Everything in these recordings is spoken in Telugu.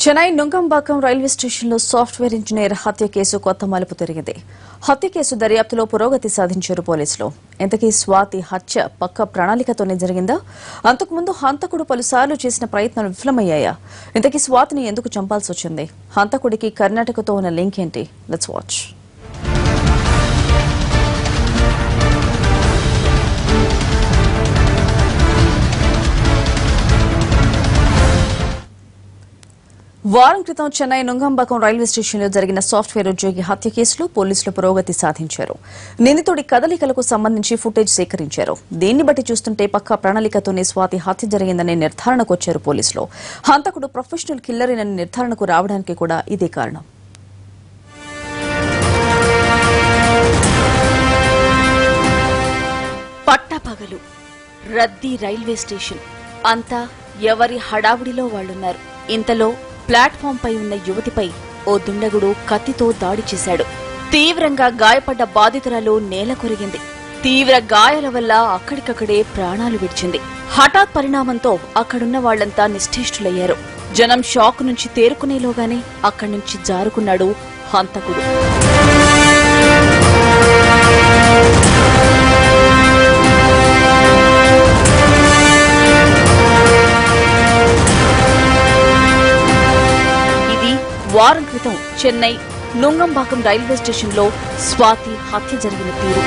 చెన్నై నుంగంబాకం రైల్వే స్టేషన్లో సాఫ్ట్వేర్ ఇంజనీర్ హత్య కేసు కొత్త మలుపు తిరిగింది. హత్య కేసు దర్యాప్తులో పురోగతి సాధించారు పోలీసులు. ఇంతకీ స్వాతి హత్య పక్క ప్రణాళికతోనే జరిగిందా? అంతకుముందు హంతకుడు పలుసార్లు చేసిన ప్రయత్నాలు విఫలమయ్యాయా? ఇంతకీ స్వాతిని ఎందుకు చంపాల్సి వచ్చింది? హంతకుడికి కర్ణాటకతో ఉన్న లింక్ ఏంటి? Let's watch. వారం క్రితం చెన్నై నుంగంబాకం రైల్వే స్టేషన్లో జరిగిన సాఫ్ట్వేర్ ఉద్యోగి హత్య కేసులో పోలీసులు పురోగతి సాధించారు. నిందితుడి కదలికలకు సంబంధించి ఫుటేజ్ సేకరించారు. దీన్ని బట్టి చూస్తుంటే పక్కా ప్రణాళికతోనే స్వాతి హత్య జరిగిందనే నిర్ధారణకు వచ్చారు పోలీసులు. హంతకుడు ప్రొఫెషనల్ కిల్లరేనని నిర్ధారణకు రావడానికి కూడా ఇదే కారణం. పట్టపగలు రద్దీ రైల్వే స్టేషన్ అంతా ఎవరి హడావుడిలో వాళ్లున్నారు. ఇంతలో ప్లాట్ఫామ్ పై ఉన్న యువతిపై ఓ దుండగుడు కత్తితో దాడి చేశాడు. తీవ్రంగా గాయపడ్డ బాధితురాలు నేల కొరిగింది. తీవ్ర గాయాల వల్ల అక్కడికక్కడే ప్రాణాలు విడిచింది. హఠాత్ పరిణామంతో అక్కడున్న వాళ్లంతా నిశ్చేష్టులయ్యారు. జనం షాక్ నుంచి తేరుకునేలోగానే అక్కడి నుంచి జారుకున్నాడు హంతకుడు. వారం క్రితం చెన్నై నుంగంబాకం రైల్వే స్టేషన్లో స్వాతి హత్య జరిగిన తీరు.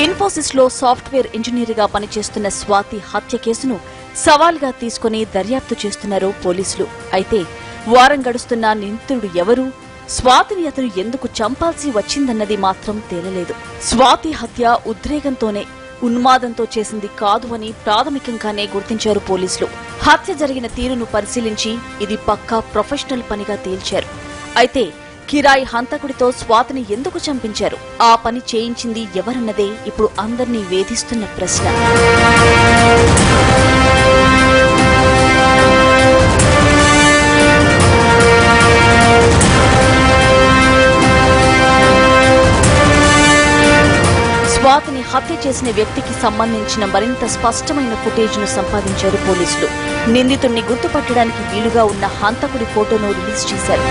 ఇన్ఫోసిస్ లో సాఫ్ట్వేర్ ఇంజనీర్గా పనిచేస్తున్న స్వాతి హత్య కేసును సవాల్గా తీసుకుని దర్యాప్తు చేస్తున్నారు పోలీసులు. అయితే వారం గడుస్తున్న నిందితుడు ఎవరు? స్వాతిని అతను ఎందుకు చంపాల్సి వచ్చిందన్నది మాత్రం తేలలేదు. స్వాతి హత్య ఉద్రేకంతోనే ఉన్మాదంతో చేసింది కాదు అని ప్రాథమికంగానే గుర్తించారు పోలీసులు. హత్య జరిగిన తీరును పరిశీలించి ఇది పక్కా ప్రొఫెషనల్ పనిగా తేల్చారు. అయితే కిరాయి హంతకుడితో స్వాతిని ఎందుకు చంపించారు? ఆ పని చేయించింది ఎవరన్నదే ఇప్పుడు అందర్నీ వేధిస్తున్న ప్రశ్న. స్వాతిని హత్య చేసిన వ్యక్తికి సంబంధించిన మరింత స్పష్టమైన ఫుటేజ్ ను సంపాదించారు పోలీసులు. నిందితుడిని గుర్తుపట్టడానికి వీలుగా ఉన్న హంతకుడి ఫోటోను రిలీజ్ చేశారు.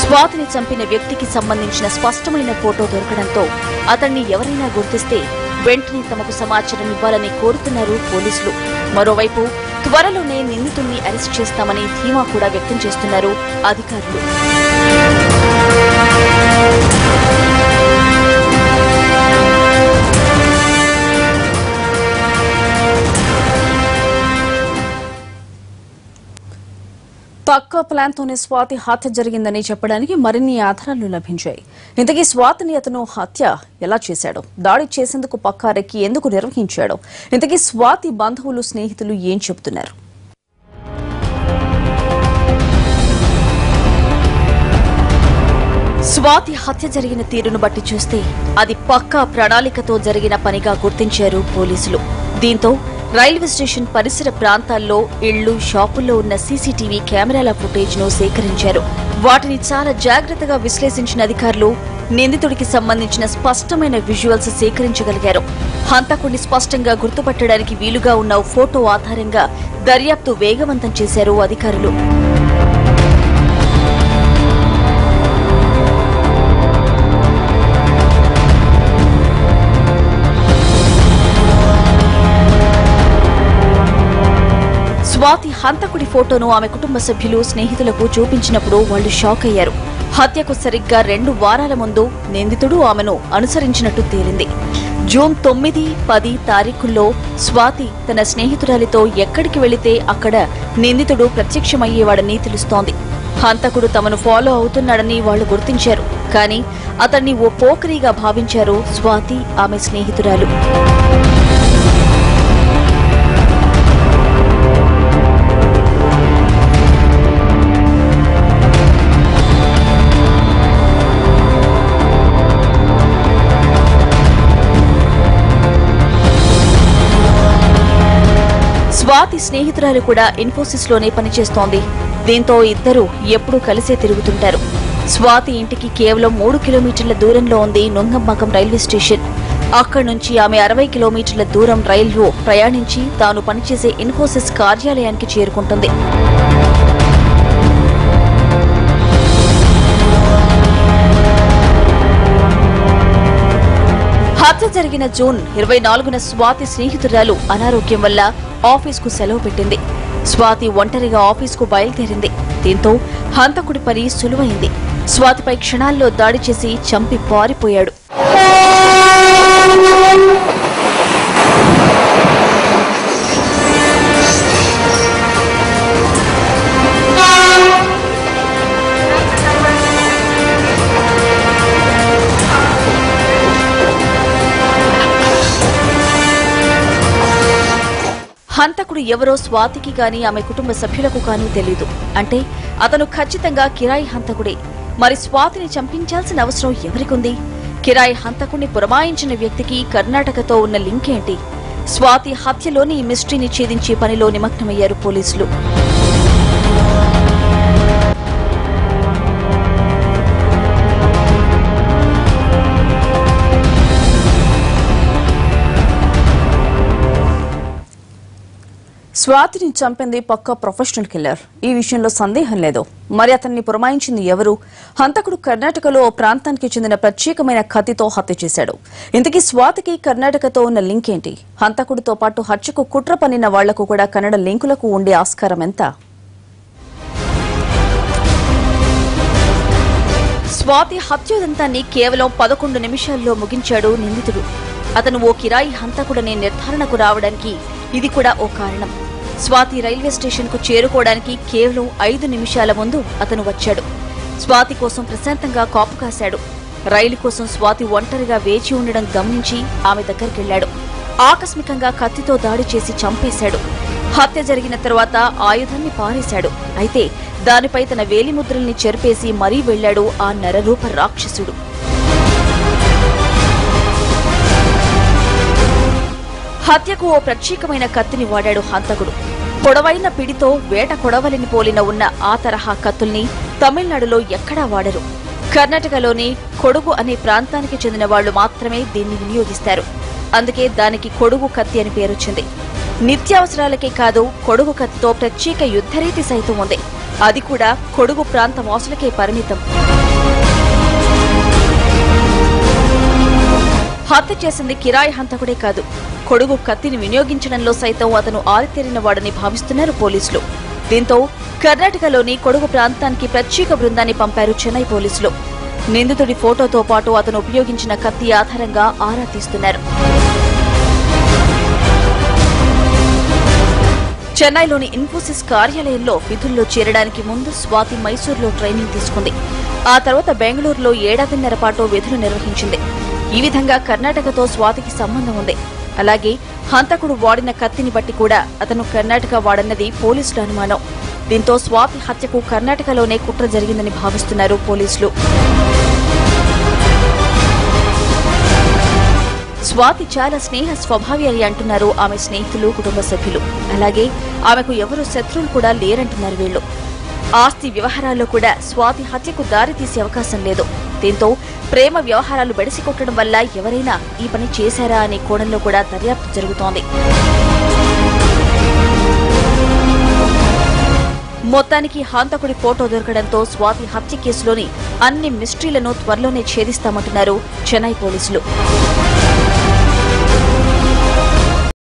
స్వాతిని చంపిన వ్యక్తికి సంబంధించిన స్పష్టమైన ఫోటో దొరకడంతో అతన్ని ఎవరైనా గుర్తిస్తే వెంటనే తమకు సమాచారం ఇవ్వాలని కోరుతున్నారు పోలీసులు. మరోవైపు త్వరలోనే నిందితుడిని అరెస్ట్ చేస్తామని ధీమా కూడా వ్యక్తం చేస్తున్నారు అధికారులు. పక్కా ప్లాన్తోనే స్వాతి హత్య జరిగిందని చెప్పడానికి మరిన్ని ఆధారాలు లభించాయి. ఇంతకీ స్వాతిని అతను హత్య ఎలా చేశాడు? దాడి చేసేందుకు పక్కా రెక్కి ఎందుకు నిర్వహించాడు? ఇంతకీ స్వాతి బంధువులు, స్నేహితులు ఏం చెబుతున్నారు? స్వాతి హత్య జరిగిన తీరును బట్టి చూస్తే అది పక్కా ప్రణాళికతో జరిగిన పనిగా గుర్తించారు పోలీసులు. దీంతో రైల్వే స్టేషన్ పరిసర ప్రాంతాల్లో ఇళ్లు, షాపుల్లో ఉన్న సీసీటీవీ కెమెరాల ఫుటేజ్ ను సేకరించారు. వాటిని చాలా జాగ్రత్తగా విశ్లేషించిన అధికారులు నిందితుడికి సంబంధించిన స్పష్టమైన విజువల్స్ సేకరించగలిగారు. హంతకుడిని స్పష్టంగా గుర్తుపట్టడానికి వీలుగా ఉన్న ఫోటో ఆధారంగా దర్యాప్తు వేగవంతం చేశారు అధికారులు. స్వాతి హంతకుడి ఫోటోను ఆమె కుటుంబ సభ్యులు, స్నేహితులకు చూపించినప్పుడు వాళ్లు షాక్ అయ్యారు. హత్యకు సరిగ్గా 2 వారాల ముందు నిందితుడు ఆమెను అనుసరించినట్టు తేలింది. జూన్ 9, 10 తారీఖుల్లో స్వాతి తన స్నేహితురాలితో ఎక్కడికి వెళితే అక్కడ నిందితుడు ప్రత్యక్షమయ్యేవాడని తెలుస్తోంది. హంతకుడు తమను ఫాలో అవుతున్నాడని వాళ్లు గుర్తించారు. కానీ అతన్ని ఓ పోకరీగా భావించారు స్వాతి, ఆమె స్నేహితురాలు. స్వాతి స్నేహితురాలు కూడా ఇన్ఫోసిస్ లోనే పనిచేస్తోంది. దీంతో ఇద్దరూ ఎప్పుడూ కలిసే తిరుగుతుంటారు. స్వాతి ఇంటికి కేవలం 3 కిలోమీటర్ల దూరంలో ఉంది నుంగంబాకం రైల్వే స్టేషన్. అక్కడి నుంచి ఆమె 60 కిలోమీటర్ల దూరం రైల్లో ప్రయాణించి తాను పనిచేసే ఇన్ఫోసిస్ కార్యాలయానికి చేరుకుంటుంది. హత్య జరిగిన జూన్ 24న స్వాతి స్నేహితురాలు అనారోగ్యం వల్ల ఆఫీస్కు సెలవు పెట్టింది. స్వాతి ఒంటరిగా ఆఫీస్కు బయలుదేరింది. దీంతో హంతకుడి పని సులువైంది. స్వాతిపై క్షణాల్లో దాడి చేసి చంపి పారిపోయాడు. హంతకుడు ఎవరో స్వాతికి గాని ఆమె కుటుంబ సభ్యులకు కానీ తెలీదు. అంటే అతను ఖచ్చితంగా కిరాయి హంతకుడే. మరి స్వాతిని చంపించాల్సిన అవసరం ఎవరికుంది? కిరాయి హంతకుడిని పురమాయించిన వ్యక్తికి కర్ణాటకతో ఉన్న లింక్ ఏంటి? స్వాతి హత్యలోని ఈ మిస్టరీని ఛేదించే పనిలో నిమగ్నమయ్యారు పోలీసులు. స్వాతిని చంపింది పక్కా ప్రొఫెషనల్ కిల్లర్. ఈ విషయంలో సందేహం లేదు. మరి అతన్ని పురమాయించింది ఎవరు? హంతకుడు కర్ణాటకలో ఓ ప్రాంతానికి చెందిన ప్రత్యేకమైన కత్తితో హత్య చేశాడు. ఇంతకీ స్వాతికి కర్ణాటకతో ఉన్న లింక్ ఏంటి? హంతకుడితో పాటు హత్యకు కుట్ర పన్నిన వాళ్లకు కూడా కన్నడ లింకులకు ఉండే ఆస్కారం ఎంత? స్వాతి హత్యోదంతాన్ని కేవలం 11 నిమిషాల్లో ముగించాడు నిందితుడు. అతను ఓ కిరాయి హంతకుడనే నిర్ధారణకు రావడానికి ఇది కూడా ఓ కారణం. స్వాతి రైల్వే స్టేషన్ కు చేరుకోవడానికి కేవలం 5 నిమిషాల ముందు అతను వచ్చాడు. స్వాతి కోసం ప్రశాంతంగా కాపు కాశాడు. రైలు కోసం స్వాతి ఒంటరిగా వేచి ఉండడం గమనించి ఆమె దగ్గరికెళ్లాడు. ఆకస్మికంగా కత్తితో దాడి చేసి చంపేశాడు. హత్య జరిగిన తరువాత ఆయుధాన్ని పారేశాడు. అయితే దానిపై తన వేలిముద్రల్ని చెరిపేసి మరీ వెళ్లాడు ఆ నరరూప రాక్షసుడు. హత్యకు ఓ ప్రత్యేకమైన కత్తిని వాడాడు హంతకుడు. పొడవైన పిడితో వేట కొడవలిని పోలిన ఉన్న ఆ తరహా కత్తుల్ని తమిళనాడులో ఎక్కడా వాడరు. కర్ణాటకలోని కొడుగు అనే ప్రాంతానికి చెందిన వాళ్లు మాత్రమే దీన్ని వినియోగిస్తారు. అందుకే దానికి కొడుగు కత్తి అని పేరొచ్చింది. నిత్యావసరాలకే కాదు, కొడుగు కత్తితో ప్రత్యేక యుద్ధరీతి సైతం ఉంది. అది కూడా కొడుగు ప్రాంత వాసులకే పరిమితం. హత్య చేసింది కిరాయి హంతకుడే కాదు, కొడుగు కత్తిని వినియోగించడంలో సైతం అతను ఆరితేరిన వాడని భావిస్తున్నారు పోలీసులు. దీంతో కర్ణాటకలోని కొడుగు ప్రాంతానికి ప్రత్యేక బృందాన్ని పంపారు చెన్నై పోలీసులు. నిందితుడి ఫోటోతో పాటు అతను ఉపయోగించిన కత్తి ఆధారంగా ఆరా తీస్తున్నారు. చెన్నైలోని ఇన్ఫోసిస్ కార్యాలయంలో విధుల్లో చేరడానికి ముందు స్వాతి మైసూర్లో ట్రైనింగ్ తీసుకుంది. ఆ తర్వాత బెంగళూరులో 7.5 పాటు విధులు నిర్వహించింది. ఈ విధంగా కర్ణాటకతో స్వాతికి సంబంధం ఉంది. అలాగే హంతకుడు వాడిన కత్తిని బట్టి కూడా అతను కర్ణాటక వాడన్నది పోలీసుల అనుమానం. దీంతో స్వాతి హత్యకు కర్ణాటకలోనే కుట్ర జరిగిందని భావిస్తున్నారు పోలీసులు. స్వాతి చాలా స్నేహ స్వభావి అని అంటున్నారు ఆమె స్నేహితులు, కుటుంబ సభ్యులు. అలాగే ఆమెకు ఎవరూ శత్రువులు కూడా లేరంటున్నారు వీళ్లు. ఆస్తి వ్యవహారాల్లో కూడా స్వాతి హత్యకు దారి తీసే అవకాశం లేదు. దీంతో ప్రేమ వ్యవహారాలు బెడిసికొట్టడం వల్ల ఎవరైనా ఈ పని చేశారా అనే కోణంలో కూడా దర్యాప్తు జరుగుతోంది. మొత్తానికి హంతకుడి ఫోటో దొరకడంతో స్వాతి హత్య కేసులోని అన్ని మిస్టరీలను త్వరలోనే ఛేదిస్తామంటున్నారు చెన్నై పోలీసులు.